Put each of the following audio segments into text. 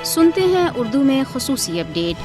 سنتے ہیں اردو میں خصوصی اپڈیٹ۔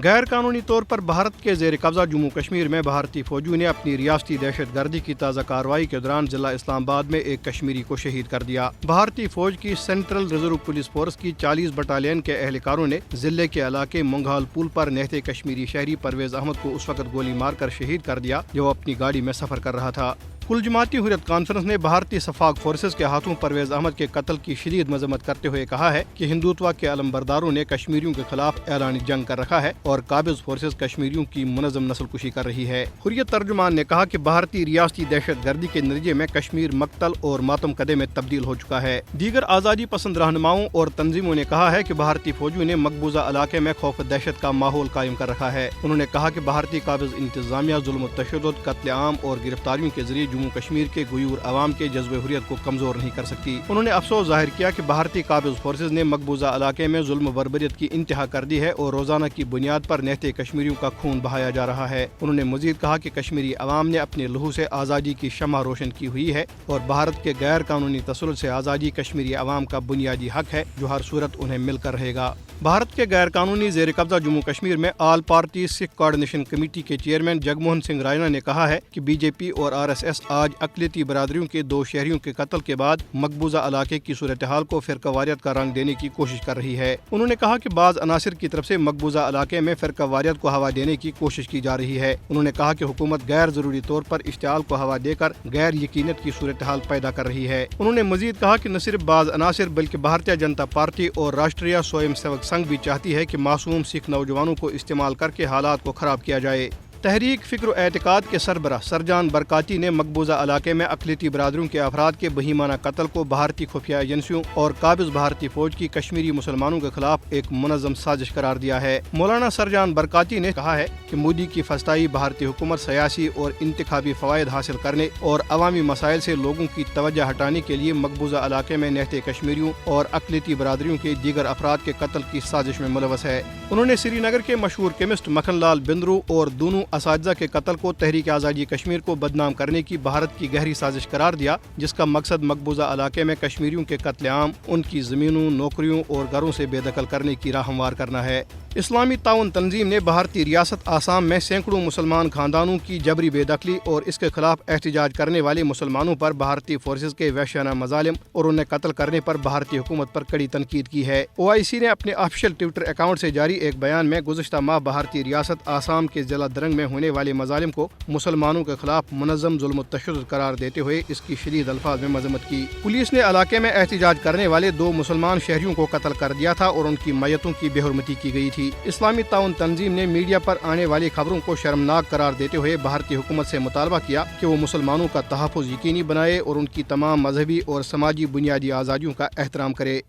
غیر قانونی طور پر بھارت کے زیر قبضہ جموں کشمیر میں بھارتی فوجیوں نے اپنی ریاستی دہشت گردی کی تازہ کارروائی کے دوران ضلع اسلام آباد میں ایک کشمیری کو شہید کر دیا۔ بھارتی فوج کی سینٹرل ریزرو پولیس فورس کی 40 بٹالین کے اہلکاروں نے ضلع کے علاقے منگھال پول پر نہتے کشمیری شہری پرویز احمد کو اس وقت گولی مار کر شہید کر دیا جو اپنی گاڑی میں سفر کر رہا تھا۔ کل جماعتی حریت کانفرنس نے بھارتی شفاق فورسز کے ہاتھوں پرویز احمد کے قتل کی شدید مذمت کرتے ہوئے کہا ہے کہ ہندوتوا کے علم برداروں نے کشمیریوں کے خلاف اعلان جنگ کر رکھا ہے اور قابض فورسز کشمیریوں کی منظم نسل کشی کر رہی ہے۔ حریت ترجمان نے کہا کہ بھارتی ریاستی دہشت گردی کے نتیجے میں کشمیر مقتل اور ماتم قدے میں تبدیل ہو چکا ہے۔ دیگر آزادی پسند رہنماؤں اور تنظیموں نے کہا ہے کہ بھارتی فوجیوں نے مقبوضہ علاقے میں خوف و دہشت کا ماحول قائم کر رکھا ہے۔ انہوں نے کہا کہ بھارتی قابض انتظامیہ ظلم و تشدد، قتل عام اور گرفتاریوں کے ذریعے جموں کشمیر کے غیور عوام کے جذبہ حریت کو کمزور نہیں کر سکتی۔ انہوں نے افسوس ظاہر کیا کہ بھارتی قابض فورسز نے مقبوضہ علاقے میں ظلم و بربریت کی انتہا کر دی ہے اور روزانہ کی بنیاد پر نہتے کشمیریوں کا خون بہایا جا رہا ہے۔ انہوں نے مزید کہا کہ کشمیری عوام نے اپنے لہو سے آزادی کی شمع روشن کی ہوئی ہے اور بھارت کے غیر قانونی تسلط سے آزادی کشمیری عوام کا بنیادی حق ہے جو ہر صورت انہیں مل کر رہے گا۔ بھارت کے غیر قانونی زیر قبضہ جموں کشمیر میں آل پارٹی سکھ کوآرڈینیشن کمیٹی کے چیئرمین جگموہن سنگھ رائنا نے کہا ہے کہ بی جے پی اور RSS آج اقلیتی برادریوں کے 2 شہریوں کے قتل کے بعد مقبوضہ علاقے کی صورتحال کو فرقہ واریت کا رنگ دینے کی کوشش کر رہی ہے۔ انہوں نے کہا کہ بعض عناصر کی طرف سے مقبوضہ علاقے میں فرقہ واریت کو ہوا دینے کی کوشش کی جا رہی ہے۔ انہوں نے کہا کہ حکومت غیر ضروری طور پر اشتعال کو ہوا دے کر غیر یقینیت کی صورتحال پیدا کر رہی ہے۔ انہوں نے مزید کہا کہ نہ صرف بعض عناصر بلکہ بھارتیہ جنتا پارٹی اور راشٹریہ سوئم سیوک سنگھ بھی چاہتی ہے کہ معصوم سکھ نوجوانوں کو استعمال کر کے حالات کو خراب کیا جائے۔ تحریک فکر و اعتقاد کے سربراہ سرجان برکاتی نے مقبوضہ علاقے میں اقلیتی برادریوں کے افراد کے بہیمانہ قتل کو بھارتی خفیہ ایجنسیوں اور قابض بھارتی فوج کی کشمیری مسلمانوں کے خلاف ایک منظم سازش قرار دیا ہے۔ مولانا سرجان برکاتی نے کہا ہے کہ مودی کی فسطائی بھارتی حکومت سیاسی اور انتخابی فوائد حاصل کرنے اور عوامی مسائل سے لوگوں کی توجہ ہٹانے کے لیے مقبوضہ علاقے میں نہتے کشمیریوں اور اقلیتی برادریوں کے دیگر افراد کے قتل کی سازش میں ملوث ہے۔ انہوں نے سری نگر کے مشہور کیمسٹ مکھن لال بندرو اور دونوں اساتذہ کے قتل کو تحریک آزادی کشمیر کو بدنام کرنے کی بھارت کی گہری سازش قرار دیا، جس کا مقصد مقبوضہ علاقے میں کشمیریوں کے قتل عام، ان کی زمینوں، نوکریوں اور گھروں سے بے دخل کرنے کی راہ ہموار کرنا ہے۔ اسلامی تعاون تنظیم نے بھارتی ریاست آسام میں سینکڑوں مسلمان خاندانوں کی جبری بے دخلی اور اس کے خلاف احتجاج کرنے والے مسلمانوں پر بھارتی فورسز کے وحشیانہ مظالم اور انہیں قتل کرنے پر بھارتی حکومت پر کڑی تنقید کی ہے۔ OIC نے اپنے آفیشیل ٹویٹر اکاؤنٹ سے جاری ایک بیان میں گزشتہ ماہ بھارتی ریاست آسام کے ضلع درنگ میں ہونے والے مظالم کو مسلمانوں کے خلاف منظم ظلم و تشدد قرار دیتے ہوئے اس کی شدید الفاظ میں مذمت کی۔ پولیس نے علاقے میں احتجاج کرنے والے 2 مسلمان شہریوں کو قتل کر دیا تھا اور ان کی میتوں کی بے حرمتی کی گئی تھی۔ اسلامی تعاون تنظیم نے میڈیا پر آنے والی خبروں کو شرمناک قرار دیتے ہوئے بھارتی حکومت سے مطالبہ کیا کہ وہ مسلمانوں کا تحفظ یقینی بنائے اور ان کی تمام مذہبی اور سماجی بنیادی آزادیوں کا احترام کرے۔